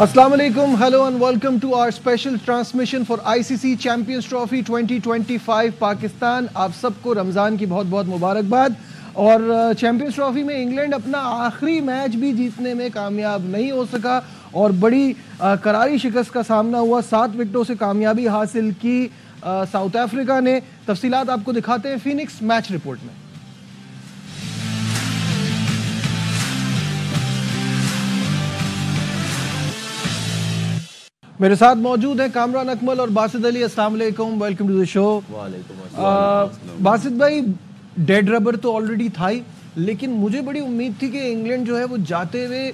Assalamu alaikum, hello and welcome to our special transmission for ICC Champions Trophy 2025 Pakistan. आप सबको रमज़ान की बहुत बहुत मुबारकबाद। और चैम्पियंस ट्रॉफी में इंग्लैंड अपना आखिरी मैच भी जीतने में कामयाब नहीं हो सका और बड़ी करारी शिकस्त का सामना हुआ। 7 विकेटों से कामयाबी हासिल की साउथ अफ्रीका ने। तफसीलात आपको दिखाते हैं फीनिक्स मैच रिपोर्ट में। मेरे साथ मौजूद हैं कामरान अकमल और बासित अली। अस्सलाम वालेकुम, वेलकम टू द शो। वालेकुम अस्सलाम। बासित भाई, डेड रबर तो ऑलरेडी था ही, लेकिन मुझे बड़ी उम्मीद थी कि इंग्लैंड जो है वो जाते हुए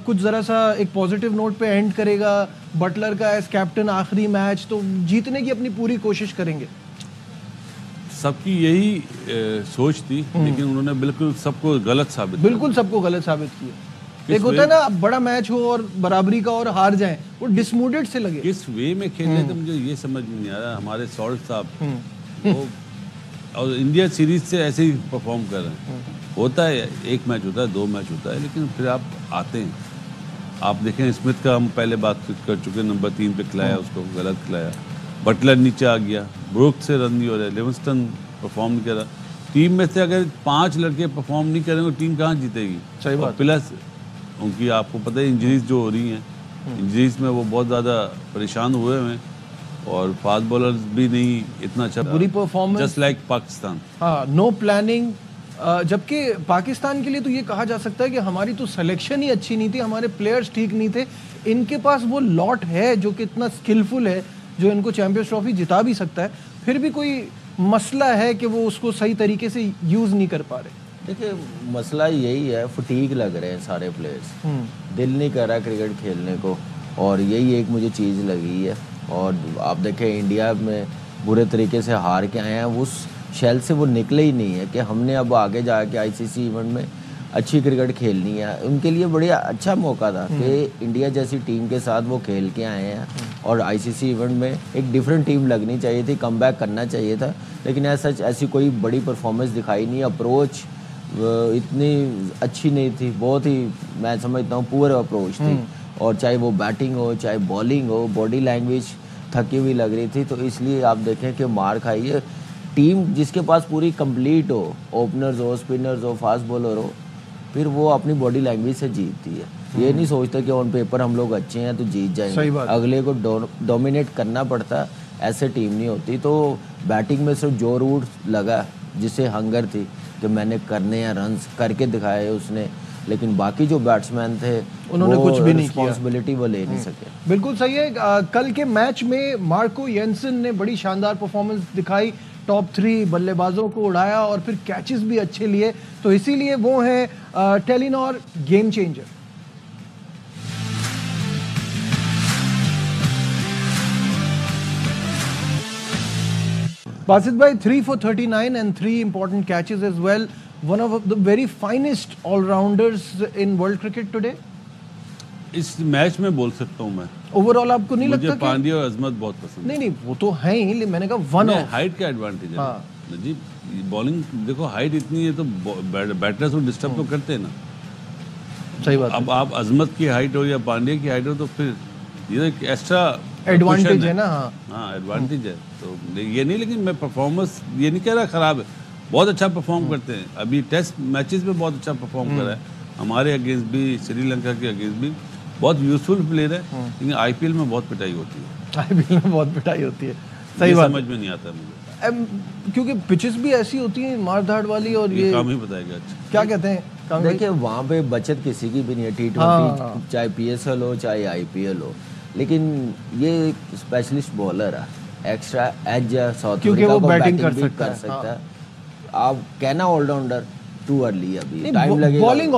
कुछ ज़रा सा एक पॉजिटिव नोट पे एंड करेगा। बटलर का एज कैप्टन आखिरी मैच तो जीतने की अपनी पूरी कोशिश करेंगे। सबकी यही सोच थी, लेकिन उन्होंने बिल्कुल सबको गलत साबित किया। एक होता है ना, बड़ा मैच हो और बराबरी का और हार जाएं, वो डिसमोटेड से लगे। किस वे में खेले थे मुझे ये समझ में नहीं आ रहा। हमारे सॉल्ट साहब वो और इंडिया सीरीज से ऐसे ही परफॉर्म कर रहे हैं। होता है, एक मैच होता है, 2 मैच होता है, लेकिन फिर आप आते हैं। आप देखें, स्मिथ का हम पहले बात कर चुके, नंबर 3 पे खिलाया, उसको गलत खिलाया। बटलर नीचे आ गया, ब्रुक से रन नहीं हो रहा, लिविंगस्टन परफॉर्म नहीं कर रहा। टीम में से अगर 5 लड़के परफॉर्म नहीं करेंगे टीम कहाँ जीतेगी? सही बात। प्लस उनकी आपको पता है इंजरीज जो हो रही हैं, इंजरीज में वो बहुत ज़्यादा परेशान हुए हैं और फास्ट बॉलर्स भी नहीं इतना अच्छा, बुरी परफॉर्मेंस, जस्ट लाइक पाकिस्तान। हाँ, नो प्लानिंग। जबकि पाकिस्तान के लिए तो ये कहा जा सकता है कि हमारी तो सिलेक्शन ही अच्छी नहीं थी, हमारे प्लेयर्स ठीक नहीं थे। इनके पास वो लॉट है जो कि इतना स्किलफुल है, जो इनको चैम्पियंस ट्रॉफी जिता भी सकता है, फिर भी कोई मसला है कि वो उसको सही तरीके से यूज़ नहीं कर पा रहे। देखिए, मसला यही है, फटीग लग रहे हैं सारे प्लेयर्स, दिल नहीं कर रहा क्रिकेट खेलने को, और यही एक मुझे चीज़ लगी है। और आप देखें, इंडिया में बुरे तरीके से हार के आए हैं, उस शेल से वो निकले ही नहीं है कि हमने अब आगे जाके आईसीसी इवेंट में अच्छी क्रिकेट खेलनी है। उनके लिए बढ़िया अच्छा मौका था कि इंडिया जैसी टीम के साथ वो खेल के आए हैं और आईसीसी इवेंट में एक डिफरेंट टीम लगनी चाहिए थी, कमबैक करना चाहिए था, लेकिन ऐसी कोई बड़ी परफॉर्मेंस दिखाई नहीं। अप्रोच इतनी अच्छी नहीं थी, बहुत ही मैं समझता हूँ पुअर अप्रोच थी। और चाहे वो बैटिंग हो चाहे बॉलिंग हो, बॉडी लैंग्वेज थकी हुई लग रही थी। तो इसलिए आप देखें कि मार खाई है टीम जिसके पास पूरी कंप्लीट हो, ओपनर्स हो, स्पिनर्स हो, फास्ट बॉलर हो, फिर वो अपनी बॉडी लैंग्वेज से जीतती है। ये नहीं सोचता कि ऑन पेपर हम लोग अच्छे हैं तो जीत जाएंगे, अगले को डोमिनेट करना पड़ता, ऐसे टीम नहीं होती। तो बैटिंग में सिर्फ जो रूट लगा, जिसे हंगर थी कि मैंने करने हैं रन्स, करके दिखाए उसने, लेकिन बाकी जो बैट्समैन थे उन्होंने कुछ भी नहीं किया, रिस्पॉन्सिबिलिटी वो ले नहीं सके। बिल्कुल सही है। कल के मैच में मार्को येंसन ने बड़ी शानदार परफॉर्मेंस दिखाई, टॉप 3 बल्लेबाजों को उड़ाया और फिर कैचेस भी अच्छे लिए, तो इसीलिए वो हैं Telenor game changer. Basit bhai, 3 for 39 and 3 important catches as well. One of the very finest all-rounders in world cricket today. इस मैच में बोल सकता हूँ मैं ओवरऑल आपको नहीं लगता मुझे पांड्या और अजमत बहुत पसंद? नहीं, वो तो है ही, मैंने कहा वन ऑफ हाइट का एडवांटेज है जी। बॉलिंग देखो, हाइट इतनी है तो बैटर्स को डिस्टर्ब तो करते हैं ना। सही बात। अब आप अजमत की हाइट हो या पांड्या की हाइट हो तो फिर ये एक्स्ट्रा एडवांटेज है ना। हाँ, एडवांटेज है। तो ये नहीं, लेकिन मैं परफॉर्मेंस ये नहीं कह रहा खराब है, बहुत अच्छा परफॉर्म करते हैं। अभी टेस्ट मैचेस में बहुत अच्छा परफॉर्म कर रहा है, हमारे अगेंस्ट भी, श्रीलंका के अगेंस्ट भी बहुत यूजफुल प्लेयर है। लेकिन आईपीएल में बहुत पिटाई होती है, आईपीएल में बहुत पिटाई होती है। सही बात, समझ में नहीं आता मुझे, क्योंकि पिचेस भी ऐसी होती हैं मार धाड़ वाली, और ये काम ही बताएगा। अच्छा, क्या कहते हैं? देखिए, वहाँ पे बचत किसी की भी नहीं है, T20 चाहे PSL हो चाहे IPL हो, लेकिन ये एक स्पेशलिस्ट बॉलर है, एक्स्ट्रा एज है, क्योंकि वो बैटिंग कर सकता है। आप कहना ऑलराउंडर टू अर्ली, अभी टाइम लगेगा। बॉलिंग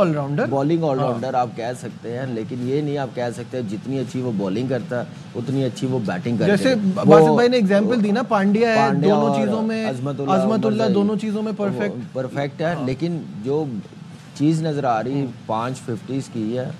ऑलराउंडर आप कह सकते हैं, लेकिन ये नहीं आप कह सकते जितनी अच्छी वो बॉलिंग करता उतनी अच्छी वो बैटिंग करता है। जैसे बासित भाई ने एग्जांपल दी ना, पांड्या है दोनों चीजों में, अजमतुल्लाह दोनों चीजों में परफेक्ट है। लेकिन जो चीज़ नज़र आ रही 5 50s की है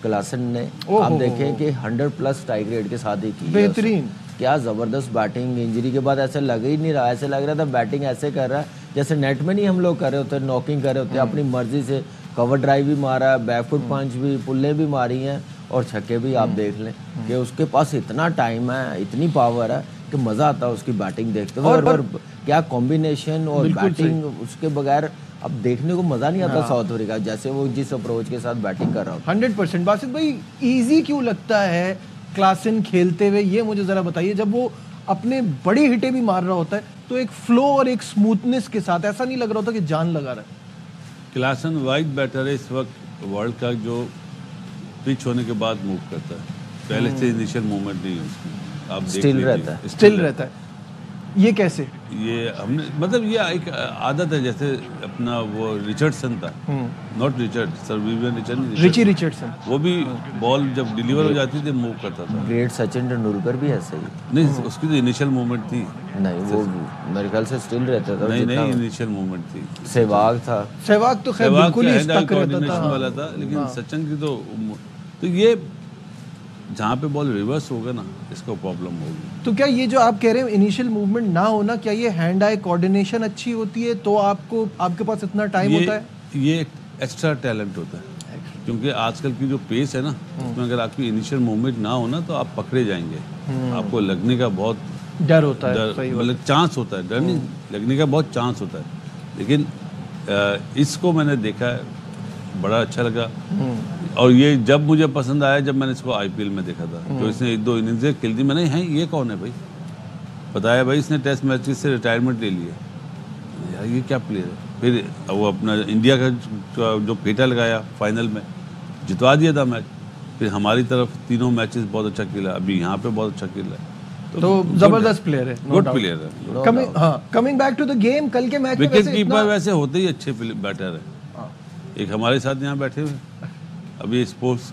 क्लासन ने, आप देखें कि 100+ स्ट्राइक रेट के साथ ही की, बेहतरीन, क्या ज़बरदस्त बैटिंग। इंजरी के बाद ऐसे लग ही नहीं रहा, ऐसे लग रहा था बैटिंग ऐसे कर रहा है जैसे नेट में नहीं हम लोग कर रहे होते, नॉकिंग कर रहे होते, अपनी मर्जी से कवर ड्राइव भी मारा, बैकफुट पंच भी, पुल्ले भी मारी हैं और छक्के भी आप देख लें कि उसके पास इतना टाइम है, इतनी पावर है कि मज़ा आता है उसकी बैटिंग देखते हुए। और क्या कॉम्बिनेशन और बैटिंग, उसके बगैर अब देखने को मज़ा नहीं आता साउथ अफ्रीका, जैसे वो जिस अप्रोच के साथ बैटिंग कर रहा हो। 100%। बासित भाई, ईजी क्यों लगता है क्लासन खेलते हुए, ये मुझे ज़रा बताइए। जब वो अपने बड़ी हिटें भी मार रहा होता है तो एक फ्लो और एक स्मूथनेस के साथ, ऐसा नहीं लग रहा होता कि जान लगा रहा है। क्लासन वाइड बैटर है इस वक्त वर्ल्ड का, जो पिच होने के बाद मूव करता है, पहले से इनिशियल मूवमेंट नहीं है उसकी, आप स्टिल रहता है, स्टिल रहता है। ये कैसे? ये हमने मतलब ये एक आदत है, जैसे अपना वो रिचर्डसन था, not Richard, sir Vivian Richie Richardson, वो भी बॉल जब डिलीवर हो जाती थी मूव करता था। ग्रेट सचिन तेंदुलकर भी ऐसे ही नहीं, उसकी तो इनिशियल मूवमेंट थी। नहीं, वो मेरे ख्याल से स्टिल रहता था। नहीं, इनिशियल मूवमेंट थी। सहवाग था, सहवाग तो खैर बिल्कुल ही स्टक रहता था वाला था, लेकिन सचिन की तो ये जहाँ पे बॉल रिवर्स होगा ना, इसको प्रॉब्लम होगी। तो क्या ये जो आप कह रहे हैं इनिशियल मूवमेंट ना होना, क्या ये हैंड आई कोऑर्डिनेशन अच्छी होती है तो आपके पास इतना टाइम होता है? ये एक्स्ट्रा टैलेंट होता है, क्योंकि आजकल की जो पेस है ना, उसमें अगर आपकी इनिशियल मूवमेंट ना होना तो आप पकड़े जाएंगे, आपको लगने का बहुत डर होता है, मतलब चांस होता है, डर नहीं, लगने का बहुत चांस होता है। लेकिन इसको मैंने देखा है, बड़ा अच्छा लगा। और ये जब मुझे पसंद आया जब मैंने इसको आईपीएल में देखा था, तो इसने एक दो इनिंग्स खेल दी, मैंने हैं ये कौन है भाई, बताया भाई इसने टेस्ट मैचेस से रिटायरमेंट ले लिया, यार ये क्या प्लेयर है। फिर वो अपना इंडिया का जो फेटा लगाया फाइनल में, जितवा दिया था मैच। फिर हमारी तरफ तीनों मैचेस बहुत अच्छा खेला, अभी यहाँ पे बहुत अच्छा खेला है, तो जबरदस्त प्लेयर है, गुड प्लेयर है। Coming back to the game, कल के मैच में विकेट कीपर वैसे होते ही अच्छे बैटर है। एक हमारे साथ यहाँ बैठे हुए, अभी स्पोर्ट्स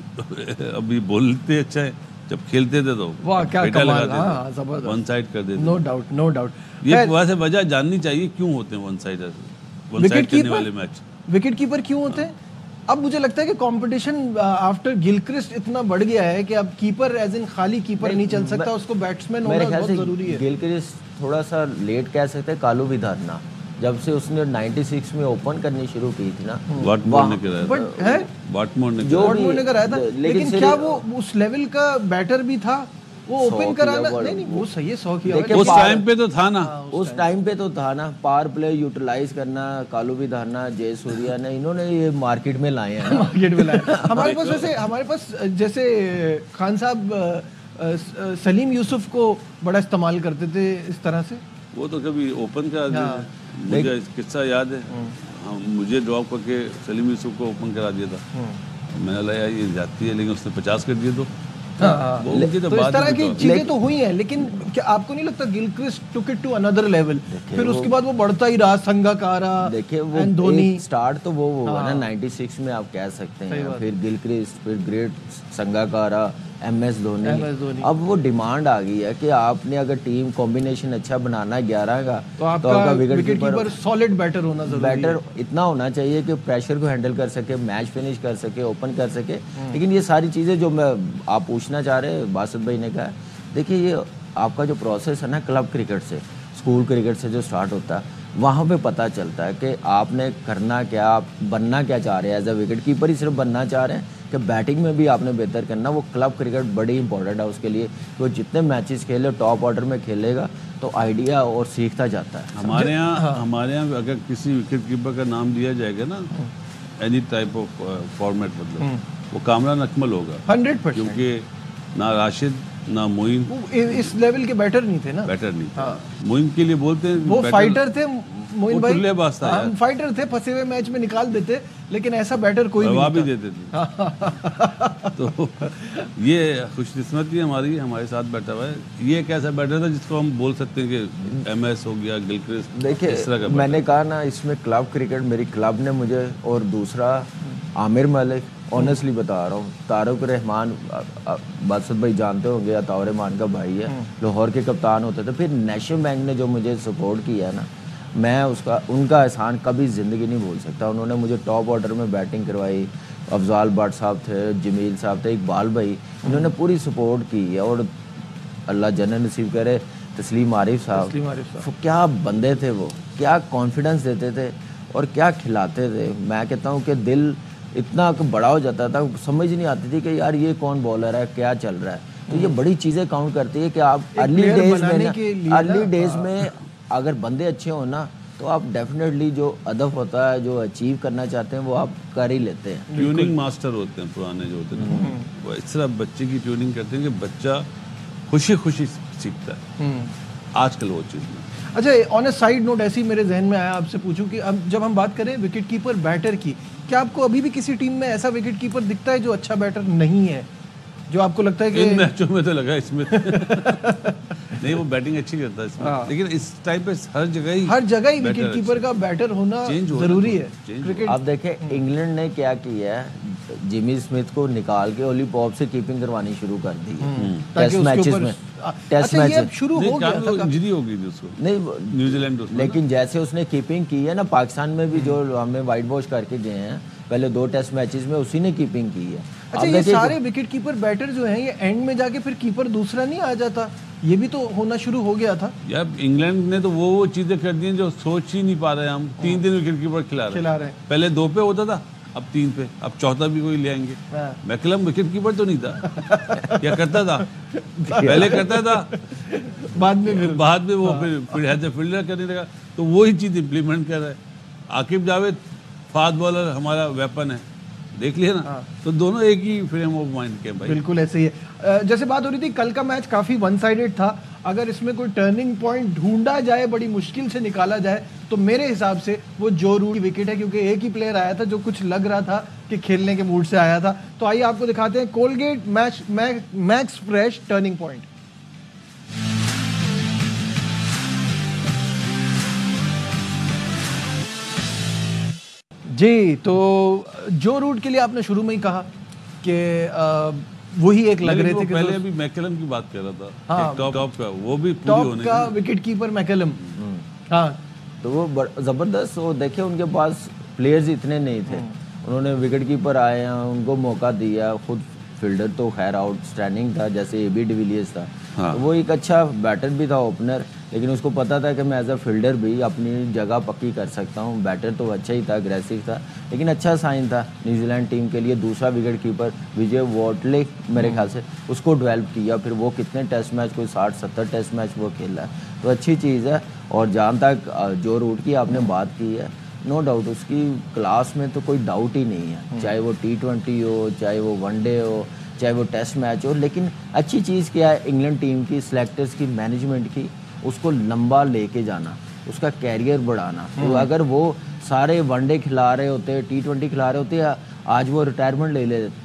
अभी बोलते अच्छा है, जब खेलते थे तो वाह क्या कमाल, जबरदस्त, वन साइड कर देते। No doubt, no doubt. ये वैसे वजह जाननी चाहिए क्यों होते हैं वन साइड करने वाले मैच। विकेट कीपर क्यों होते हैं? अब मुझे लगता है कि कंपटीशन आफ्टर गिलक्रिस्ट इतना बढ़ गया है कि अब कीपर एज इन खाली कीपर नहीं चल सकता, उसको बैट्समैन होना बहुत जरूरी है। गिलक्रिस्ट थोड़ा सा लेट कह सकते हैं, कालू विधारना जब से उसने 96 में ओपन करनी शुरू की थी ना, वाटमोर ने कराया था, लेकिन क्या वो उस लेवल का बैटर भी था? वो ओपन कराना नहीं, वो सही है, 100 किया उस टाइम पे तो था ना, उस टाइम पे तो था ना। पावर प्ले यूटिलाइज करना कालू विधारना, जय सूर्या ने, इन्होंने ये मार्केट में लाए हैं। मार्केट में लाए हमारे पास जैसे खान साहब सलीम यूसुफ को बड़ा इस्तेमाल करते थे इस तरह से, वो तो कभी ओपन करा दिया। मुझे किस्सा याद है, मुझे ड्रॉप करके सलीम यूसुफ को ओपन करा दिया था, मैंने लगा ये जाती है, लेकिन उसने 50 कर दिए। तो इस तरह की चीजें तो हुई हैं, लेकिन क्या आपको नहीं लगता Gilchrist took it to another level? फिर उसके बाद वो बढ़ता ही रहा, संगाकारा, देखिए वो धोनी स्टार्ट तो वो हुआ ना 96 में, आप कह सकते हैं। फिर गिलक्रिस्ट, फिर ग्रेट संगाकारा, MS धोनी। अब वो डिमांड आ गई है कि आपने अगर टीम कॉम्बिनेशन अच्छा बनाना है 11 का, तो आपका विकेट कीपर सॉलिड बैटर होना जरूरी है। बैटर इतना होना चाहिए कि प्रेशर को हैंडल कर सके, मैच फिनिश कर सके, ओपन कर सके। लेकिन ये सारी चीज़ें जो मैं आप पूछना चाह रहे हैं, बासित भाई ने कहा, देखिए ये आपका जो प्रोसेस है ना, क्लब क्रिकेट से, स्कूल क्रिकेट से जो स्टार्ट होता है, वहाँ पे पता चलता है कि आपने करना क्या, आप बनना क्या चाह रहे हैं। एज अ विकेट कीपर ही सिर्फ बनना चाह रहे हैं कि बैटिंग में भी आपने बेहतर करना। वो क्लब क्रिकेट बड़ी इंपॉर्टेंट है उसके लिए, वो जितने मैचेस खेले टॉप ऑर्डर में खेलेगा तो आइडिया और सीखता जाता है। हमारे यहाँ अगर किसी विकेट कीपर का नाम दिया जाएगा ना, एनी टाइप ऑफ फॉर्मेट, मतलब वो कामरान अकमल होगा 100%, क्योंकि ना राशिद ना मोइन इस लेवल के बैटर नहीं थे ना, बैटर नहीं था। मोइन के लिए बोलते हैं वो फाइटर थे, मोइन भाई हम फाइटर थे, फंसे हुए मैच में निकाल देते, लेकिन ऐसा बैटर कोई नहीं भी देते थे। तो ये खुशकिस्मती हमारी, हमारे साथ बैठा हुआ है, ये एक ऐसा बैटर था जिसको हम बोल सकते हैं कि MS हो गया, गिलक्रिस्ट। देखिए मैंने कहा ना, इसमें क्लब क्रिकेट, मेरी क्लब ने मुझे, और दूसरा आमिर मलिक, ऑनेस्टली बता रहा हूँ, तारुक रहमान, बासित भाई जानते होंगे, अताउर रहमान का भाई है, लाहौर के कप्तान होते थे। फिर नेशनल बैंक ने जो मुझे सपोर्ट किया है ना, मैं उनका एहसान कभी ज़िंदगी नहीं भूल सकता। उन्होंने मुझे टॉप ऑर्डर में बैटिंग करवाई, अफजाल भट्ट साहब थे, जमील साहब थे, इकबाल भाई, इन्होंने पूरी सपोर्ट की है। और अल्लाह जन्नत नसीब करे, तस्लीम आरिफ साहब, क्या बंदे थे वो, क्या कॉन्फिडेंस देते थे और क्या खिलाते थे। मैं कहता हूँ कि दिल इतना बड़ा हो जाता था, समझ नहीं आती थी कि यार ये कौन बॉलर है, क्या चल रहा है। तो ये बड़ी चीज़ें काउंट करती है कि आप अर्ली डेज में अगर बंदे अच्छे हो ना, तो आप डेफिनेटली जो अदब होता है, जो अचीव करना चाहते हैं, वो आप कर ही लेते हैं। ट्यूनिंग मास्टर होते हैं पुराने जो होते हैं, वो इस तरह बच्चे की ट्यूनिंग करते हैं कि बच्चा खुशी खुशी सीखता है। आजकल वो चीज़ नहीं। अच्छा, ऑन अ साइड नोट ऐसे ही मेरे जहन में आया आपसे पूछूं कि अब जब हम बात करें विकेट कीपर बैटर की, क्या आपको अभी भी किसी टीम में ऐसा विकेट कीपर दिखता है जो अच्छा बैटर नहीं है, जो आपको लगता है कि इन मैचों में तो लगा इसमें नहीं, वो बैटिंग अच्छी करता है इसमें, लेकिन इस टाइप पे हर जगह ही विकेट कीपर का बैटर होना जरूरी है क्रिकेट। आप देखें इंग्लैंड ने क्या किया है, जिमी स्मिथ को निकाल के ओली पॉप से कीपिंग करवानी शुरू कर दी है टेस्ट मैचेस में। टेस्ट मैच शुरू हो गया था, इंजरी हो गई थी उसको, नहीं न्यूजीलैंड, लेकिन जैसे उसने कीपिंग की है ना, पाकिस्तान में भी जो हमें वाइट वॉश करके गए हैं पहले 2 टेस्ट मैचेस में, उसी ने कीपिंग की है। अच्छा, ये सारे विकेट कीपर बैटर जो हैं, ये एंड में जाके फिर कीपर दूसरा नहीं आ जाता, ये भी तो होना शुरू हो गया था यार। इंग्लैंड ने तो वो चीजें कर दी हैं जो सोच ही नहीं पा रहे हम। 3 दिन विकेट कीपर खिला रहे हैं। पहले 2 पे होता था, अब 3 पे, अब चौथा भी कोई ले आएंगे। मैकलम विकेट कीपर तो नहीं था या करता था, पहले करता था, बाद में वो फिर एज ए फील्डर करने लगा। तो वही चीज इम्प्लीमेंट कर रहा है। आकिब जावेद फास्ट बॉलर हमारा वेपन है, देख लिया ना। तो दोनों एक ही फ्रेम ऑफ माइंड के भाई। बिल्कुल ऐसे ही है। जैसे बात हो रही थी, कल का मैच काफी वन साइडेड था। अगर इसमें कोई टर्निंग पॉइंट ढूंढा जाए, बड़ी मुश्किल से निकाला जाए, तो मेरे हिसाब से वो जो रूट की विकेट है, क्योंकि एक ही प्लेयर आया था जो कुछ लग रहा था कि खेलने के मूड से आया था। तो आइए आपको दिखाते हैं Colgate Max Fresh turning point. जी, तो जो रूट के लिए आपने शुरू में ही कहा कि वही एक लग रहे थे कि पहले अभी मैकलम की बात कर रहा था। हाँ, टॉप का वो भी टॉप का विकेट कीपर मैकलम। हाँ, तो वो जबरदस्त। वो देखे उनके पास प्लेयर्स इतने नहीं थे, उन्होंने विकेट कीपर आए हैं, उनको मौका दिया। खुद फील्डर तो खैर आउटस्टैंडिंग था, जैसे एबी डिविलियर्स था। हाँ। तो वो एक अच्छा बैटर भी था, ओपनर, लेकिन उसको पता था कि मैं एज अ फील्डर भी अपनी जगह पक्की कर सकता हूँ। बैटर तो अच्छा ही था, अग्रेसिव था, लेकिन अच्छा साइन था न्यूजीलैंड टीम के लिए। दूसरा विकेट कीपर विजय वॉटले मेरे ख्याल से, उसको डेवलप किया। फिर वो कितने टेस्ट मैच, कोई 60-70 टेस्ट मैच वो खेला है, तो अच्छी चीज़ है। और जहाँ तक जो रूट की आपने बात की है, नो डाउट उसकी क्लास में तो कोई डाउट ही नहीं है, चाहे वो T20 हो, चाहे वो वनडे हो, चाहे वो टेस्ट मैच हो। लेकिन अच्छी चीज़ क्या है इंग्लैंड टीम की, सिलेक्टर्स की, मैनेजमेंट की, उसको लंबा लेके जाना, उसका कैरियर बढ़ाना। तो अगर वो सारे वनडे खिला रहे होते, T20 खिला रहे होते, आज वो रिटायरमेंट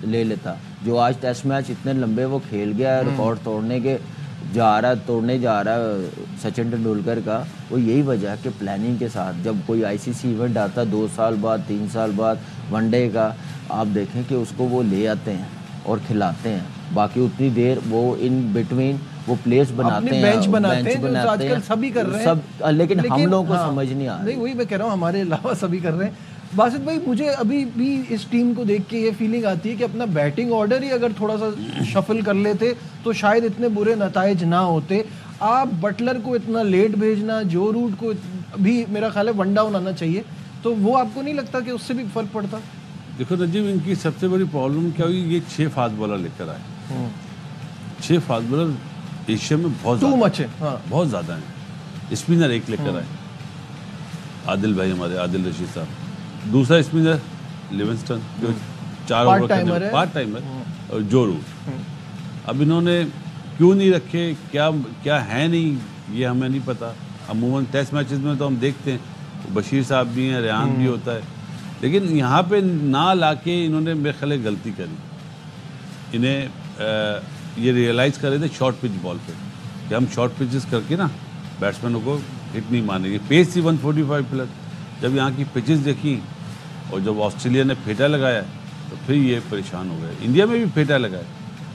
ले लेता। जो आज टेस्ट मैच इतने लंबे वो खेल गया, रिकॉर्ड तोड़ने जा रहा है सचिन तेंदुलकर का, वो यही वजह है कि प्लानिंग के साथ जब कोई ICC इवेंट आता है 2 साल बाद, 3 साल बाद वनडे का, आप देखें कि उसको वो ले आते हैं और खिलाते हैं। बाकी उतनी देर वो इन बिटवीन वो प्लेयर्स बनाते हैं, बेंच बनाते हैं, आजकल सभी कर रहे हैं सब, लेकिन हम लोगों को समझ नहीं आ रहा। नहीं, वही मैं कह रहा हूँ, हमारे अलावा सभी कर रहे हैं। बासित भाई, मुझे अभी भी इस टीम को देख के ये फीलिंग आती है कि अपना बैटिंग ऑर्डर ही अगर थोड़ा सा शफल कर लेते तो शायद इतने बुरे नताइज ना होते। आप बटलर को इतना लेट भेजना, जो रूट को भी मेरा ख्याल है वन डाउन आना चाहिए, तो वो आपको नहीं लगता कि उससे भी फर्क पड़ता? देखो नजीब, इनकी सबसे बड़ी प्रॉब्लम क्या हुई, ये 6 फास्ट बॉलर लेकर आए। 6 फास्ट बॉलर एशिया में बहुत बहुत ज़्यादा हैं। स्पिनर एक लेकर आए, आदिल भाई, हमारे आदिल रशीद साहब। दूसरा स्पिनर लिविंगस्टन, जो 4 ओवर पार्ट टाइमर, और जो रूट। अब इन्होंने क्यों नहीं रखे, क्या है नहीं, ये हमें नहीं पता। अमूमन टेस्ट मैचेस में तो हम देखते हैं, तो बशीर साहब भी हैं, रेहान भी होता है, लेकिन यहाँ पे ना लाके इन्होंने मेरे ख्याल गलती करी। इन्हें ये रियलाइज़ कर रहे थे शॉर्ट पिच बॉल पे कि हम शॉर्ट पिचेस करके ना बैट्समैनों को हिट नहीं मारेंगे। पेस थी 145 प्लस। जब यहाँ की पिचेस देखी और जब ऑस्ट्रेलिया ने फेटा लगाया, तो फिर ये परेशान हो गए। इंडिया में भी फेटा लगाया,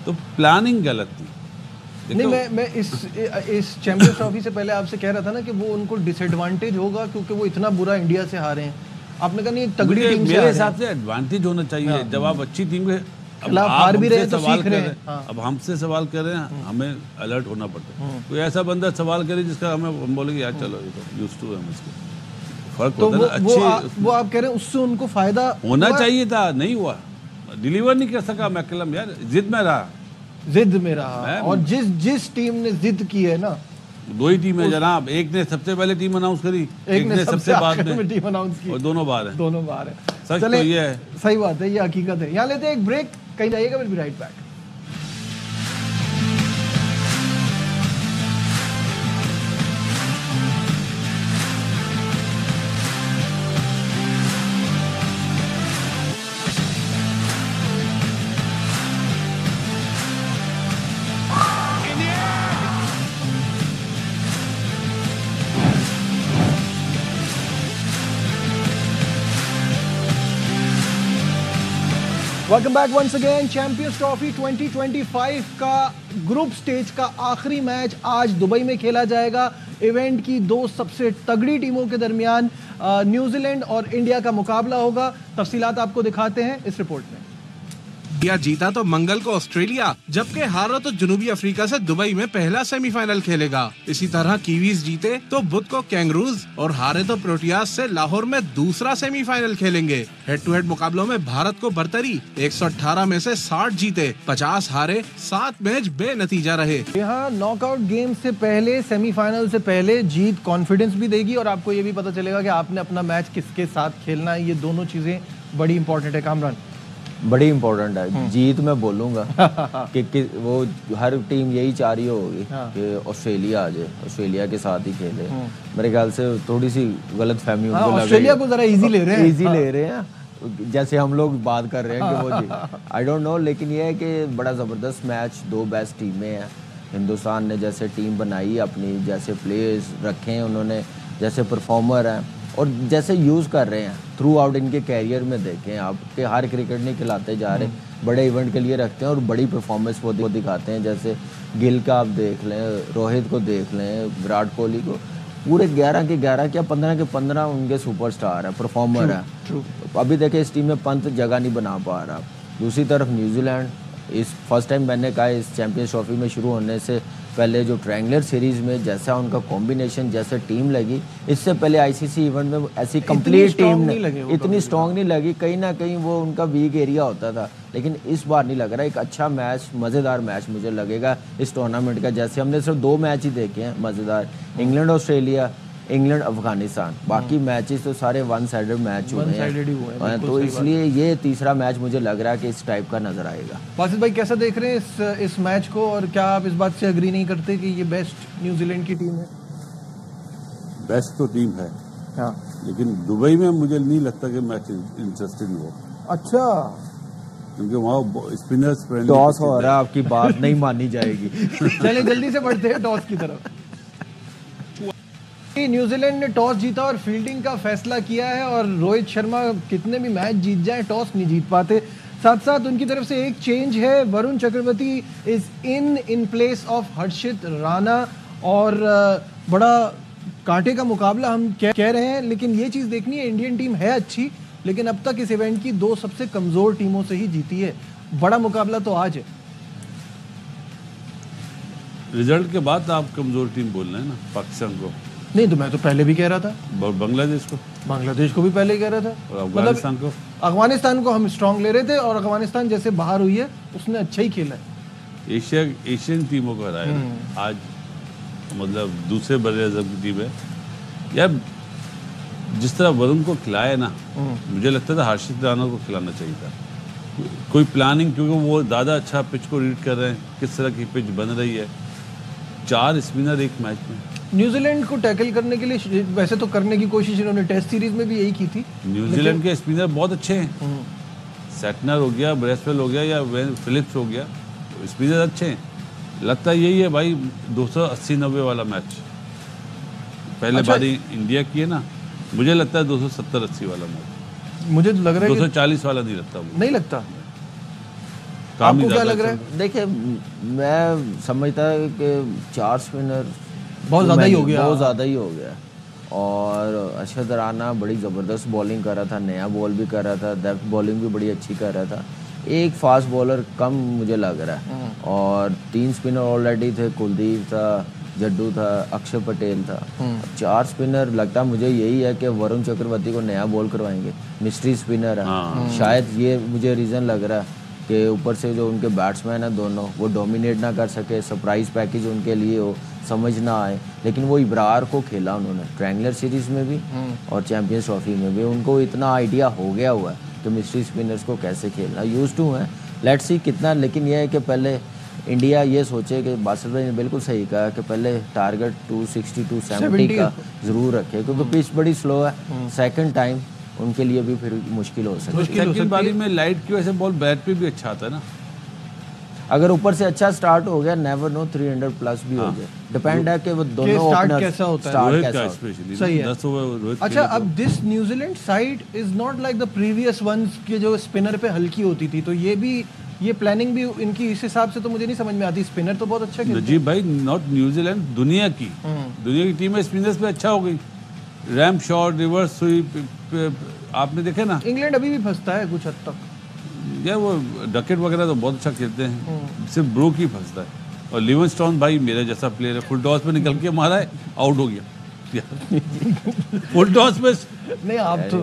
तो प्लानिंग गलत थी। नहीं, मैं इस चैंपियंस ट्रॉफी से पहले आपसे कह रहा था ना कि वो उनको डिसएडवांटेज होगा क्योंकि वो इतना बुरा इंडिया से हारे हैं। आपने कहा नहीं, एक तगड़ी टीम से मेरे हिसाब से एडवांटेज होना चाहिए। जब आप अच्छी टीम के हार भी रहे तो सीख रहे हैं। अब हमसे सवाल कर रहे हैं, हमें अलर्ट होना पड़ता है। कोई ऐसा बंदा सवाल करे जिसका हम बोलेंगे यार चलो ये तो यूज्ड टू है हम इसके। फर्क तो होता है ना। वो आप कह रहे हैं उससे उनको फायदा होना चाहिए था, नहीं हुआ, डिलीवर नहीं कर सका मैकलम यार, जिद में रहा। और जिस टीम ने जिद की है ना, दो ही टीम है जनाब, एक ने सबसे पहले टीम अनाउंस करी, एक ने सबसे बाद में टीम अनाउंस की, और दोनों बार है। सच तो ये है, सही बात है, ये हकीकत है। यहाँ लेते हैं एक ब्रेक, कहीं जाइएगा, will be right back. Welcome back once again. Champions Trophy 2025 का ग्रुप स्टेज का आखिरी मैच आज दुबई में खेला जाएगा। इवेंट की दो सबसे तगड़ी टीमों के दरमियान न्यूजीलैंड और इंडिया का मुकाबला होगा। तफसीलात आपको दिखाते हैं इस रिपोर्ट में। इंडिया जीता तो मंगल को ऑस्ट्रेलिया, जबकि हारा तो जनूबी अफ्रीका से दुबई में पहला सेमीफाइनल खेलेगा। इसी तरह कीवीज जीते तो बुध को कैंगरूज और हारे तो प्रोटियाज से लाहौर में दूसरा सेमीफाइनल खेलेंगे। हेड टू हेड मुकाबलों में भारत को बरतरी, 118 में से 60 जीते, 50 हारे, 7 मैच बेनतीजा रहे। यहाँ नॉकआउट गेम से पहले, सेमीफाइनल से पहले जीत कॉन्फिडेंस भी देगी और आपको ये भी पता चलेगा कि आपने अपना मैच किसके साथ खेलना है। ये दोनों चीजें बड़ी इंपॉर्टेंट है। कामरान, बड़ी इम्पोर्टेंट है। जीत मैं बोलूंगा कि वो हर टीम यही चाह रही होगी कि ऑस्ट्रेलिया आ जाए, ऑस्ट्रेलिया के साथ ही खेले। मेरे ख्याल से थोड़ी सी गलत फहमी उनको लग रही है। ऑस्ट्रेलिया को जरा इजी ले रहे हैं जैसे हम लोग बात कर रहे हैं कि वो आई डोंट नो, लेकिन ये है कि बड़ा ज़बरदस्त मैच, दो बेस्ट टीमें हैं। हिंदुस्तान ने जैसे टीम बनाई अपनी, जैसे प्लेयर्स रखे हैं उन्होंने, जैसे परफॉर्मर हैं और जैसे यूज़ कर रहे हैं थ्रू आउट इनके कैरियर में। देखें आप कि हर क्रिकेट नहीं खिलाते जा रहे, बड़े इवेंट के लिए रखते हैं और बड़ी परफॉर्मेंस वो दिखाते हैं। जैसे गिल का आप देख लें, रोहित को देख लें, विराट कोहली को, पूरे 11 के 11 क्या 15 के 15 उनके सुपरस्टार है, परफॉर्मर है। अभी देखें इस टीम में पंत जगह नहीं बना पा रहा। दूसरी तरफ न्यूजीलैंड, इस फर्स्ट टाइम मैंने कहा इस चैंपियंस ट्रॉफी में शुरू होने से पहले जो ट्रायंगुलर सीरीज में जैसा उनका कॉम्बिनेशन, जैसे टीम लगी, इससे पहले आईसीसी इवेंट में ऐसी कंप्लीट टीम इतनी स्ट्रॉन्ग नहीं लगी। कहीं ना कहीं वो उनका वीक एरिया होता था, लेकिन इस बार नहीं लग रहा। एक अच्छा मैच, मज़ेदार मैच मुझे लगेगा इस टूर्नामेंट का। जैसे हमने सिर्फ 2 मैच ही देखे हैं मज़ेदार, इंग्लैंड ऑस्ट्रेलिया, इंग्लैंड अफगानिस्तान, बाकी मैचेस तो सारे वन साइडेड मैच हुए हैं। तो इसलिए ये तीसरा मैच मुझे लग रहा है कि इस टाइप का नजर आएगा। वासिफ भाई कैसा देख रहे हैं इस मैच को, और क्या आप इस बात से अग्री नहीं करते कि ये बेस्ट न्यूजीलैंड की टीम है? बेस्ट तो टीम है हाँ, लेकिन दुबई में मुझे नहीं लगता कि मैच इंटरेस्टिंग हो। अच्छा, क्योंकि वहाँ स्पिनर्स टॉस हो रहा है, आपकी बात नहीं मानी जाएगी। चलिए जल्दी से बढ़ते हैं टॉस की तरफ। न्यूजीलैंड ने टॉस जीता और फील्डिंग का फैसला किया है, और रोहित शर्मा कितने भी मैच जीत जाएं टॉस नहीं जीत पाते। साथ साथ उनकी तरफ से एक चेंज है, Varun Chakravarthy is in place of हर्षित राणा, और बड़ा कांटे का मुकाबला हम कह रहे हैं, लेकिन ये चीज़ देखनी है, इंडियन टीम है अच्छी, लेकिन अब तक इस इवेंट की 2 सबसे कमज़ोर टीमों से ही जीती है। बड़ा मुकाबला तो आज है। रिजल्ट के बाद आप कमजोर टीम बोल रहे हैं ना पाकिस्तान को? नहीं, तो मैं तो पहले भी कह रहा था। बांग्लादेश को भी पहले कह रहा था, और अफगानिस्तान को? अफगानिस्तान को हम स्ट्रांग ले रहे थे, और अफगानिस्तान जैसे बाहर हुई है उसने अच्छा ही खेला है। एशियन टीमों को हराया आज, मतलब दूसरे बड़े अजम की टीम है यार। जिस तरह वरुण को खिलाया ना, मुझे लगता था हर्षित राणा को खिलाना चाहिए था। कोई प्लानिंग, क्योंकि वो ज़्यादा अच्छा पिच को रीड कर रहे हैं, किस तरह की पिच बन रही है। 4 स्पिनर एक मैच में। न्यूजीलैंड को टैकल करने के लिए वैसे तो करने की कोशिश इन्होंने टेस्ट सीरीज में भी यही की थी। न्यूजीलैंड के स्पिनर बहुत अच्छे हैं, सेटनर हो गया, ब्रेसवेल हो गया, या फिलिप्स हो गया, तो स्पिनर अच्छे हैं। लगता यही है भाई 280-90 वाला मैच पहले बारी इंडिया की है ना, मुझे लगता है 270-80 वाला मैच। मुझे तो लग रहा है 240 वाला नहीं लगता। नहीं लगता? आपको क्या लग रहा है? देखिए, मैं समझता है कि 4 स्पिनर बहुत ज़्यादा ही हो गया। और अर्शद राना बड़ी ज़बरदस्त बॉलिंग कर रहा था, नया बॉल भी कर रहा था, डेप्थ बॉलिंग भी बड़ी अच्छी कर रहा था। एक फास्ट बॉलर कम मुझे लग रहा है, और 3 स्पिनर ऑलरेडी थे, कुलदीप था, जड्डू था, अक्षर पटेल था। अब 4 स्पिनर, लगता मुझे यही है कि वरुण चक्रवर्ती को नया बॉल करवाएंगे, मिस्ट्री स्पिनर है। शायद ये मुझे रीज़न लग रहा है कि ऊपर से जो उनके बैट्समैन हैं दोनों, वो डोमिनेट ना कर सके, सरप्राइज पैकेज उनके लिए हो, समझ ना आए। लेकिन वो इब्रार को खेला उन्होंने ट्रायंगुलर सीरीज में भी और चैंपियंस ट्रॉफी में भी। उनको इतना आइडिया हो गया हुआ है कि मिस्ट्री स्पिनर्स को कैसे खेलना, यूज टू है। लेट्स सी कितना। लेकिन यह है कि पहले इंडिया ये सोचे कि बासित भाई ने बिल्कुल सही कहा कि पहले टारगेट 260 270 का ज़रूर रखे, क्योंकि पिच बड़ी स्लो है। सेकंड टाइम उनके लिए भी फिर मुश्किल हो सकती है। सेकंड बारी में लाइट की वजह से बॉल बैट पे भी अच्छा आता है ना। अगर ऊपर से अच्छा स्टार्ट हो गया, नेवर नो 300 प्लस भी हो जाए। डिपेंड है कि वो दोनों स्टार्ट कैसा होता है, रोहित का स्पेशली सही है। 10 ओवर रोहित। अच्छा, अब this New Zealand side is not like the previous ones के जो स्पिनर पे हल्की होती थी, तो ये प्लानिंग भी इनकी इस हिसाब से तो मुझे नहीं समझ में आती। स्पिनर तो बहुत अच्छा खेलते हैं। जी भाई, नॉट न्यूजीलैंड, दुनिया की टीम में स्पिनर्स पे अच्छा हो गई। रैम शॉट, रिवर्स स्वीप, आपने देखे ना। इंग्लैंड अभी भी फंसता है कुछ हद तक यार, वो डकेट वगैरह तो बहुत अच्छा खेलते हैं, सिर्फ ब्रूक ही फंसता है। और लिविंगस्टोन भाई मेरा जैसा प्लेयर है, फुल टॉस पे निकल के मारा है, आउट हो गया। फुल टॉस पे नहीं, आप तो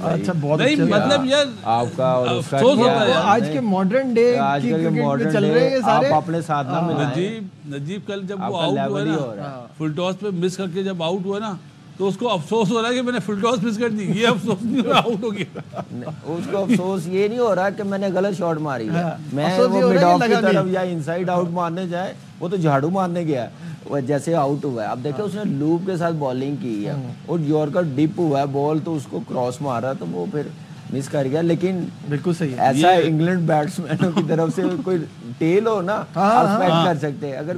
अच्छा बहुत नहीं, मतलब यार आपका और उसका अफसोस होता है यार। आज के मॉडर्न डे की क्रिकेट में चल रहे हैं सारे। आप अपने साथ ना मिलाएं। नजीब कल जब वो आउट हुआ ना, फुल टॉस पे मिस करके जब आउट हुआ ना, तो उसको अफसोस हो रहा है कि मैंने फुल टॉस मिस कर दी। ये अफसोस नहीं हो रहा, आउट हो गया। उसको अफसोस ये नहीं हो रहा कि मैंने गलत शॉट मारी है। मैं वो मिड ऑफ की तरफ या इनसाइड आउट मारने जाए, वो तो झाड़ू मारने गया, वो जैसे आउट हुआ है। अब देखिए उसने लूप के साथ बॉलिंग की है और यॉर्कर डिप हुआ है बॉल, तो उसको क्रॉस मारा तो वो फिर मिस कर गया। लेकिन बिल्कुल सही है, ऐसा इंग्लैंड बैट्समैनों की तरफ से कोई टेल हो ना, आप एक्सपेक्ट कर सकते हैं। अगर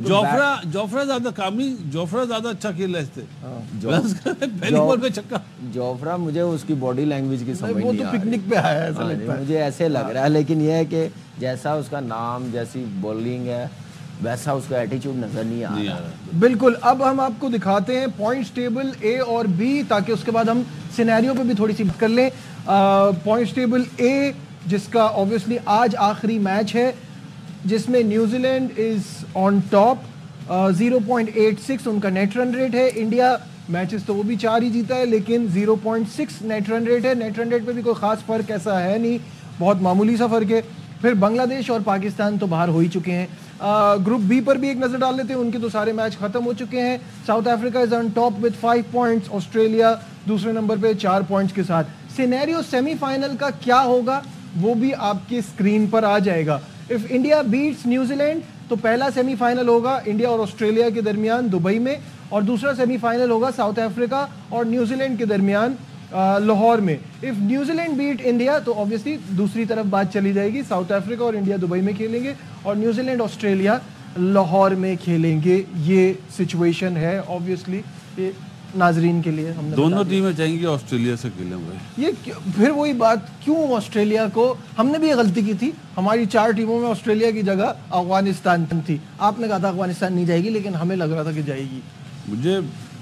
जोफ्रा ज्यादा अच्छा खेल रहा है पहली बॉल पे छक्का। जोफ्रा मुझे उसकी बॉडी लैंग्वेज की समझ नहीं आ रही, वो तो पिकनिक पे आया है ऐसा लगता है मुझे, ऐसे लग रहा है। लेकिन यह है कि जैसा उसका नाम, जैसी बॉलिंग है, वैसा उसका एटीट्यूड नजर नहीं आ रहा। बिल्कुल। अब हम आपको दिखाते हैं पॉइंट्स टेबल ए और बी, ताकि उसके बाद हम सिनेरियो पे भी थोड़ी सी बात कर लें। पॉइंट्स टेबल ए, जिसका ऑब्वियसली आज आखिरी मैच है, जिसमें न्यूजीलैंड इज ऑन टॉप, 0.86 उनका नेट रन रेट है। इंडिया मैचेस तो वो भी 4 ही जीता है, लेकिन 0.6 नेट रन रेट है। नेट रन रेट पे भी कोई खास फर्क ऐसा है नहीं, बहुत मामूली सा फर्क है। फिर बांग्लादेश और पाकिस्तान तो बाहर हो ही चुके हैं। ग्रुप बी पर भी एक नजर डाल लेते हैं, उनके तो सारे मैच खत्म हो चुके हैं। South Africa is on top with 5 points, Australia दूसरे नंबर पे 4 पॉइंट्स के साथ। सिनेरियो सेमीफाइनल का क्या होगा वो भी आपकी स्क्रीन पर आ जाएगा। इफ इंडिया बीट्स न्यूजीलैंड तो पहला सेमीफाइनल होगा इंडिया और ऑस्ट्रेलिया के दरमियान दुबई में, और दूसरा सेमीफाइनल होगा साउथ अफ्रीका और न्यूजीलैंड के दरमियान लाहौर में। इफ न्यूजीलैंड बीट इंडिया तो ऑब्वियसली दूसरी तरफ बात चली जाएगी, साउथ अफ्रीका और इंडिया दुबई में खेलेंगे और न्यूजीलैंड ऑस्ट्रेलिया लाहौर में खेलेंगे। ये सिचुएशन है ऑब्वियसली ये नाजरीन के लिए। हमने दोनों टीमें चाहेंगी ऑस्ट्रेलिया से खेलें भाई। ये फिर वही बात, क्यों ऑस्ट्रेलिया को, हमने भी ये गलती की थी, हमारी 4 टीमों में ऑस्ट्रेलिया की जगह अफगानिस्तान थी। आपने कहा था अफगानिस्तान नहीं जाएगी, लेकिन हमें लग रहा था कि जाएगी।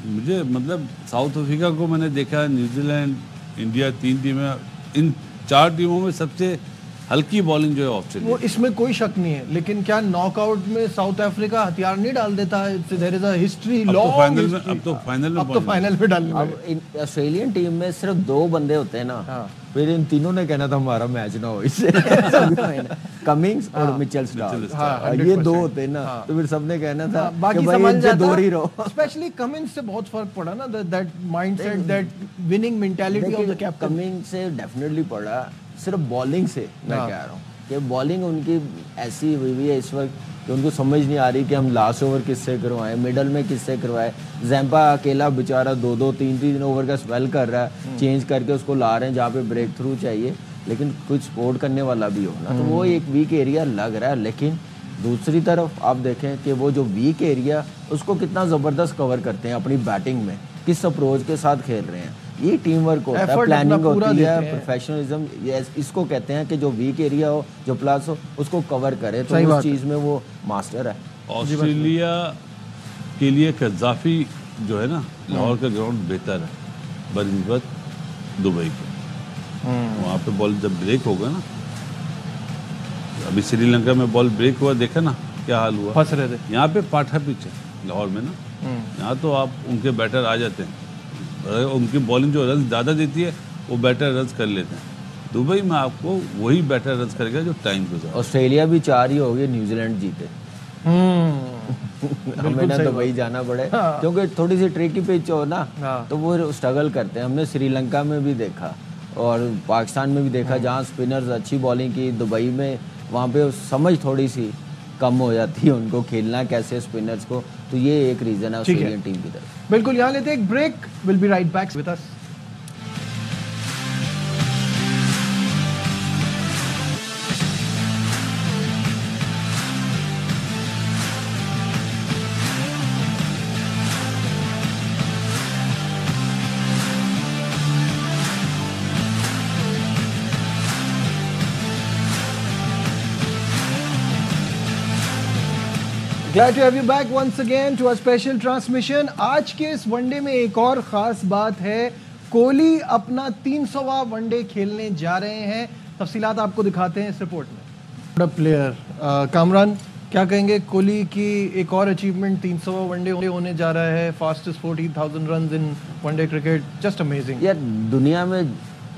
मुझे मतलब साउथ अफ्रीका को मैंने देखा, न्यूजीलैंड, इंडिया, 3 टीमें, इन 4 टीमों में सबसे हल्की बॉलिंग जो है ऑस्ट्रेलिया, वो इसमें कोई शक नहीं है। लेकिन क्या नॉकआउट में साउथ अफ्रीका हथियार नहीं डाल देता है? There is a history long. अब तो फाइनल में डालने। अब ऑस्ट्रेलियन टीम में सिर्फ 2 बंदे होते हैं ना, फिर इन तीनों ने कहना था हमारा मैच ना हो इससे। कमिंग्स और मिचेल स्टार्क, ये 2 होते हैं ना, तो फिर सबने कहना था बाकी समझ जाता है। स्पेशली कमिंस से बहुत फर्क पड़ा ना, that mindset, that winning mentality of the captain. Cummins से डेफिनेटली पड़ा, सिर्फ बॉलिंग से मैं कह रहा हूँ कि बॉलिंग उनकी ऐसी हुई है इस वक्त कि उनको समझ नहीं आ रही कि हम लास्ट ओवर किससे करवाएं, मिडल में किससे करवाएं। जैम्पा अकेला बेचारा 2-2 3-3 ओवर का स्पेल कर रहा है, चेंज करके उसको ला रहे हैं जहाँ पे ब्रेक थ्रू चाहिए, लेकिन कुछ सपोर्ट करने वाला भी हो ना, तो वो एक वीक एरिया लग रहा है। लेकिन दूसरी तरफ आप देखें कि वो जो वीक एरिया उसको कितना ज़बरदस्त कवर करते हैं अपनी बैटिंग में, किस अप्रोच के साथ खेल रहे हैं। ये टीम वर्क होता है, प्लानिंग होती है, प्रोफेशनलिज्म, इसको कहते हैं कि जो वीक एरिया हो, जो प्लस हो, उसको कवर करे, तो उस चीज़ में वो मास्टर है। ऑस्ट्रेलिया के लिए कज़ाफी जो है ना, लाहौर का ग्राउंड बेहतर है बनिस्बत दुबई के। वहाँ पे बॉल जब ब्रेक होगा ना, अभी श्रीलंका में बॉल ब्रेक हुआ, देखा ना क्या हाल हुआ, फंस रहे थे। यहाँ पे पाठा पिच है लाहौर में ना, यहाँ तो आप उनके बैटर आ जाते हैं, उनकी बॉलिंग जो रन ज़्यादा देती है वो बैटर रन कर लेते हैं। दुबई में आपको वही बैटर रन करेगा जो टाइम के साथ। ऑस्ट्रेलिया भी 4 ही हो गए, न्यूजीलैंड जीते। हमें ना दुबई जाना पड़े, क्योंकि थोड़ी सी ट्रिकी पिच हो ना तो वो स्ट्रगल करते हैं। हमने श्रीलंका में भी देखा और पाकिस्तान में भी देखा, जहाँ स्पिनर्स अच्छी बॉलिंग की, दुबई में वहाँ पे समझ थोड़ी सी कम हो जाती है उनको, खेलना कैसे स्पिनर्स को। तो ये एक रीज़न है ऑस्ट्रेलियन टीम की तरफ। बिल्कुल, यहाँ लेते हैं एक break, will be right back with us. Glad to have you back once again to our special transmission। आज के इस वनडे में एक और ख़ास बात है, कोहली अपना 300वां वनडे खेलने जा रहे हैं। तफसीलात आपको दिखाते हैं इस रिपोर्ट में। बड़ा प्लेयर कामरान, क्या कहेंगे कोहली की एक और अचीवमेंट, 300वां वनडे होने जा रहा है, fastest 14,000 runs in one day cricket, just amazing. यार दुनिया में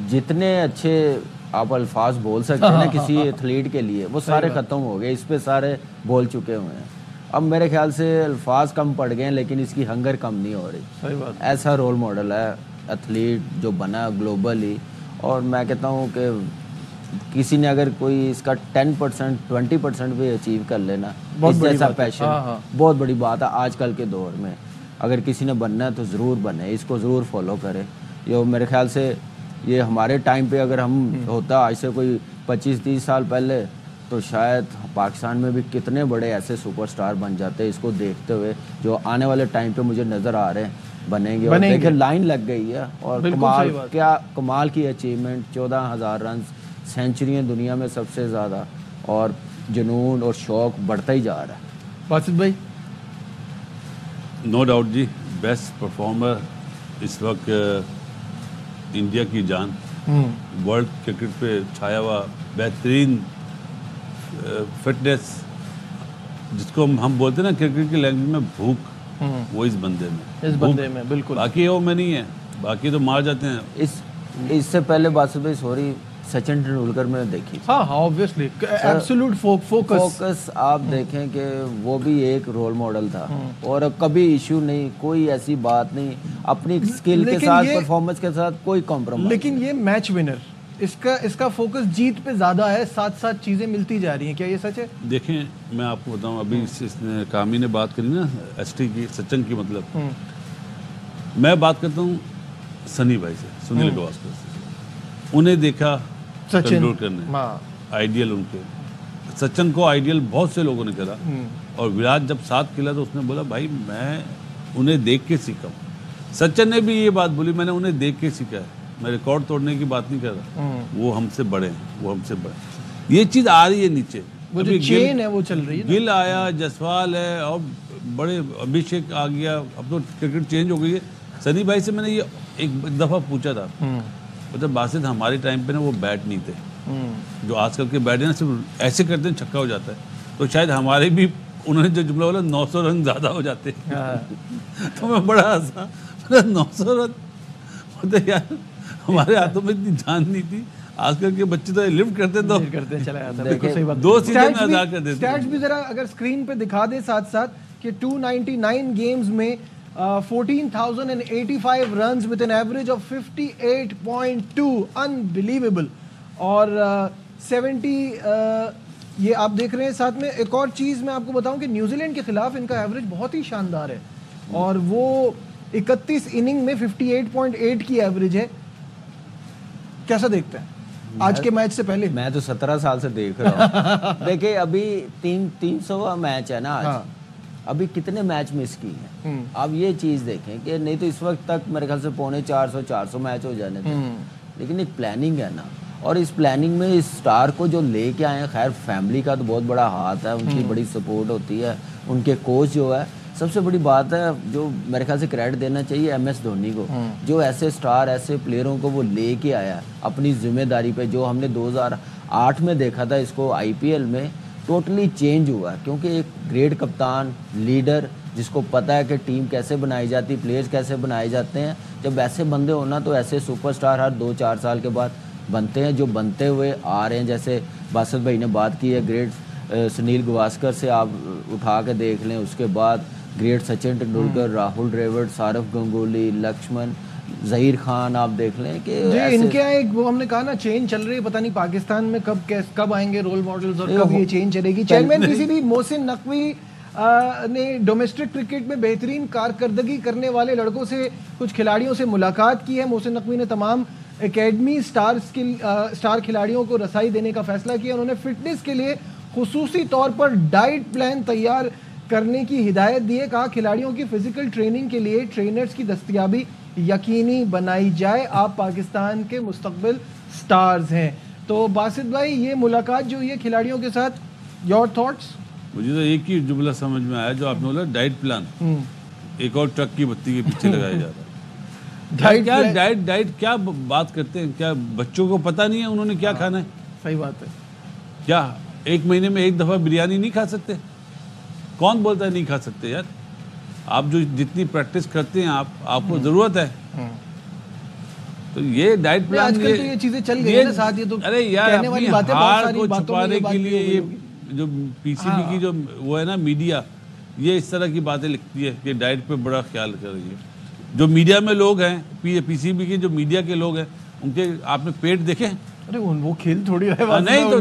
जितने अच्छे आप अल्फाज बोल सकते हैं ना किसी एथलीट के लिए, वो सारे ख़त्म हो गए, इस पे सारे बोल चुके हुए हैं। अब मेरे ख्याल से अल्फाज कम पड़ गए हैं, लेकिन इसकी हंगर कम नहीं हो रही। सही बात। ऐसा रोल मॉडल है एथलीट जो बना ग्लोबली, और मैं कहता हूँ कि किसी ने अगर कोई इसका 10% 20% भी अचीव कर लेना, इस जैसा पैशन, बहुत बड़ी बात है आजकल के दौर में। अगर किसी ने बनना है तो ज़रूर बने, इसको ज़रूर फॉलो करे। ये मेरे ख्याल से ये हमारे टाइम पे अगर हम होता आज से कोई 25-30 साल पहले, तो शायद पाकिस्तान में भी कितने बड़े ऐसे सुपरस्टार बन जाते हैं, इसको देखते हुए जो आने वाले टाइम पे मुझे नज़र आ रहे हैं बनेंगे। और देखिए लाइन लग गई है, और कमाल, क्या कमाल की अचीवमेंट, 14,000 रन, सेंचुरियाँ दुनिया में सबसे ज़्यादा, और जुनून और शौक बढ़ता ही जा रहा है। बासित भाई? नो डाउट जी, बेस्ट परफॉर्मर इस वक्त इंडिया की जान, वर्ल्ड क्रिकेट पे छाया हुआ बेहतरीन फिटनेस, जिसको हम बोलते हैं ना क्रिकेट की लैंग्वेज में भूख, वो इस बंदे में बिल्कुल। बाकी वो में नहीं है, बाकी तो मार जाते हैं। इससे पहले बासित भाई सॉरी, सचिन तेंदुलकर में देखी। हाँ ऑब्वियसली, एब्सोल्यूट फोकस। आप देखें कि वो भी एक रोल मॉडल था, और कभी इशू नहीं, कोई ऐसी बात नहीं, अपनी स्किल के साथ, परफॉर्मेंस के साथ कोई कॉम्प्रोमाइज। लेकिन ये मैच विनर, इसका फोकस जीत पे ज्यादा है, साथ साथ चीजें मिलती जा रही हैं, क्या ये सच है? देखें मैं आपको बताऊं, अभी कामी ने बात करी ना एसटी की, सचिन की, मतलब मैं बात करता हूं सनी भाई से, सुनील गावस्कर से। उन्हें देखा तेंदुलकर ने, आइडियल उनके, सचिन को आइडियल बहुत से लोगों ने करा, और विराट जब साथ खेला तो उसने बोला भाई मैं उन्हें देख के सीखा। सचिन ने भी ये बात बोली, मैंने उन्हें देख के सीखा है, मैं रिकॉर्ड तोड़ने की बात नहीं कर रहा, वो हमसे बड़े हैं, वो हमसे बड़े। ये चीज़ आ रही है नीचे, वो जो चेन है वो चल रही है। गिल आया, जसवाल है, और बड़े अभिषेक आ गया, अब तो क्रिकेट चेंज हो गई है। सनी भाई से मैंने ये एक दफ़ा पूछा था, मतलब बासित हमारे टाइम पे ना वो बैट नहीं थे, जो आजकल के बैट है ना सिर्फ ऐसे करते हैं छक्का हो जाता है, तो शायद हमारे भी, उन्होंने जो जुमला बोला 900 रन ज़्यादा हो जाते तो मैं बड़ा हंसा, 900 रन मतलब यार हमारे हाथों में इतनी जान नहीं थी। आजकल के बच्चे तो लिफ्ट करते चला जाता है। बिल्कुल सही बात। 2 सीजन में अदा कर देते। स्टैट्स भी जरा अगर स्क्रीन पे दिखा दे साथ साथ, कि 299 गेम्स में 14,085 runs with an average of 58.2, unbelievable. और 70 ये आप देख रहे हैं। साथ में एक और चीज़ मैं आपको बताऊं कि न्यूजीलैंड के खिलाफ इनका एवरेज बहुत ही शानदार है, और वो 31 इनिंग में 58.8 की एवरेज है। कैसा देखते हैं आज के मैच से पहले? मैं तो 17 साल से देख रहा हूँ। देखिए अभी 300वां मैच है ना आज। हाँ। अभी कितने मैच मिस किए हैं। अब ये चीज़ देखें कि नहीं तो इस वक्त तक मेरे ख्याल से 450 मैच हो जाने थे, लेकिन एक प्लानिंग है ना, और इस प्लानिंग में इस स्टार को जो लेके आए हैं, खैर फैमिली का तो बहुत बड़ा हाथ है, उनकी बड़ी सपोर्ट होती है, उनके कोच जो है, सबसे बड़ी बात है जो मेरे ख्याल से क्रेडिट देना चाहिए MS धोनी को, जो ऐसे स्टार ऐसे प्लेयरों को वो लेके आया अपनी जिम्मेदारी पे। जो हमने 2008 में देखा था इसको IPL में, टोटली चेंज हुआ है, क्योंकि एक ग्रेट कप्तान, लीडर जिसको पता है कि टीम कैसे बनाई जाती, प्लेयर्स कैसे बनाए जाते हैं, जब ऐसे बंदे होना तो ऐसे सुपरस्टार हर 2-4 साल के बाद बनते हैं, जो बनते हुए आ रहे हैं। जैसे बासित भाई ने बात की है, ग्रेट सुनील गावस्कर से आप उठा के देख लें, उसके बाद ग्रेट सचिन तेंदुलकर, राहुल द्रविड़, सौरव गंगुली, लक्ष्मण, जहीर खान, आप देख लें कि जी इनके यहाँ एक वो हमने कहा ना चेंज चल रही है, पता नहीं पाकिस्तान में कब आएंगे रोल मॉडल्स और कब ये चेंज चलेगी। चेयरमैन पीसीबी मोहसिन नकवी ने डोमेस्टिक क्रिकेट में बेहतरीन कारकर्दगी करने वाले लड़कों से, कुछ खिलाड़ियों से मुलाकात की है। मोहसिन नकवी ने तमाम एकेडमी स्टार खिलाड़ियों को रसाई देने का फैसला किया। उन्होंने फिटनेस के लिए खुसूसी तौर पर डाइट प्लान तैयार करने की हिदायत दी है। कहा खिलाड़ियों की फिजिकल ट्रेनिंग के लिए ट्रेनर्स की दस्तयाबी यकीनी बनाई जाए, आप पाकिस्तान के मुस्तकबिल स्टार्स हैं। तो बासित भाई ये मुलाकात जो हुई है खिलाड़ियों के साथ, योर थॉट्स? मुझे तो एक ही जुमला समझ में आया जो आपने बोला, डाइट प्लान। एक और ट्रक की बत्ती के पीछे लगाया जा रहा है। डाइट क्या बात करते हैं? क्या बच्चों को पता नहीं है उन्होंने क्या खाना है? सही बात है। क्या एक महीने में एक दफा बिरयानी नहीं खा सकते? कौन बोलता है नहीं खा सकते यार? आप जो जितनी प्रैक्टिस करते हैं आपको जरूरत है। तो ये डाइट प्लान, आजकल तो ये चीजें चल गई है ना साथ, ये तो अरे यार कहने वाली बातें बहुत सारी, को बातों में छुपाने के लिए ये जो पीसीबी की जो वो है ना मीडिया, ये इस तरह की बातें लिखती है कि डाइट पे बड़ा ख्याल कर रही है। जो मीडिया में लोग हैं, पीसीबी के जो मीडिया के लोग हैं, उनके आपने पेट देखे? अरे वो खेल थोड़ी है, नहीं तो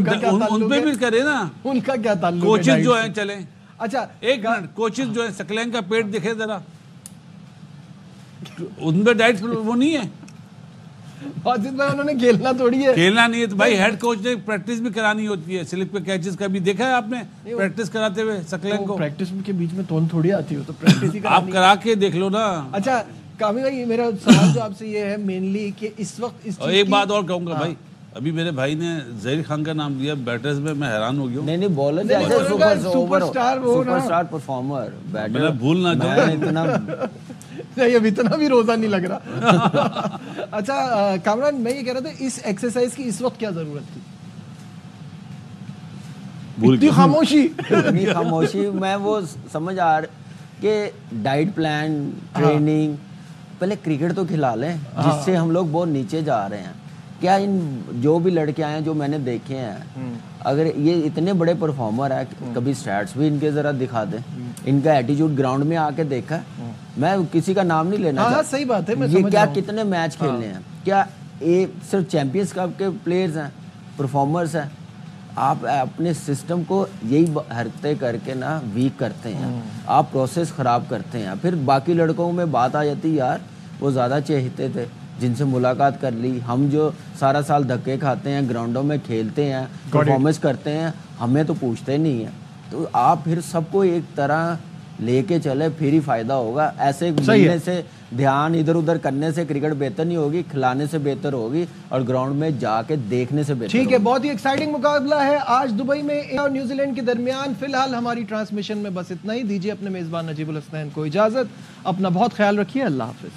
उन पे भी करे ना, उनका क्या ताल्लुक है? कोचेज जो है चले। अच्छा एक मिनट, कोचेज जो है सकलैन का पेट देखे जरा, उनमें डाइट वो नहीं है। बासित भाई उन्होंने खेलना थोड़ी है, खेलना नहीं है तो भाई हेड कोच ने प्रैक्टिस भी करानी होती है। स्लिप पे कैचेस का भी देखा है आपने प्रैक्टिस कराते हुए सकलैन को? प्रैक्टिस के बीच में तोन थोड़ी आती हो, तो प्रैक्टिस ही आप करा के देख लो ना। अच्छा कामी भाई मेरा सवाल जो आपसे ये है मेनली कि इस वक्त इस और एक बात और कहूंगा भाई, अभी मेरे भाई ने जहीर खान का नाम लिया बैटर्स में, मैं हैरान हो गया। नहीं बॉलर जैसे सुपरस्टार परफॉर्मर बैटर, मैं भूल ना जाऊं इतना नहीं, अब इतना भी रोजा नहीं लग रहा। अच्छा कामरान, मैं ये कह रहा था इस एक्सरसाइज की इस वक्त क्या जरूरत थी? इतनी खामोशी मैं वो समझ आ रहा कि डाइट प्लान, ट्रेनिंग, पहले क्रिकेट तो खिला लें जिससे हम लोग बहुत नीचे जा रहे हैं। क्या इन जो भी लड़के आए हैं जो मैंने देखे हैं, अगर ये इतने बड़े परफॉर्मर है, कभी स्टैट्स भी इनके जरा दिखा दें, इनका एटीट्यूड ग्राउंड में आके देखा। मैं किसी का नाम नहीं लेना चाहता, सही बात है, मैं ये समझ क्या रहा हूं। कितने मैच खेलने हैं, क्या ये सिर्फ चैंपियंस कप के प्लेयर्स हैं, परफॉर्मर्स हैं? आप अपने सिस्टम को यही हरकतें करके ना वीक करते हैं, आप प्रोसेस ख़राब करते हैं। फिर बाकी लड़कों में बात आ जाती यार वो ज़्यादा चाहते थे, जिनसे मुलाकात कर ली, हम जो सारा साल धक्के खाते हैं, ग्राउंडों में खेलते हैं, परफॉर्मेंस करते हैं, हमें तो पूछते नहीं है। तो आप फिर सबको एक तरह लेके चले, फिर ही फायदा होगा। ऐसे मिलने से, ध्यान इधर उधर करने से क्रिकेट बेहतर नहीं होगी, खिलाने से बेहतर होगी और ग्राउंड में जाके देखने से बेहतर। ठीक है, बहुत ही एक्साइटिंग मुकाबला है आज दुबई में और न्यूजीलैंड के दरमियान। फिलहाल हमारी ट्रांसमिशन में बस इतना ही। दीजिए अपने मेजबान नजीबुल हसनैन को इजाजत। अपना बहुत ख्याल रखिए। अल्लाह हाफिज।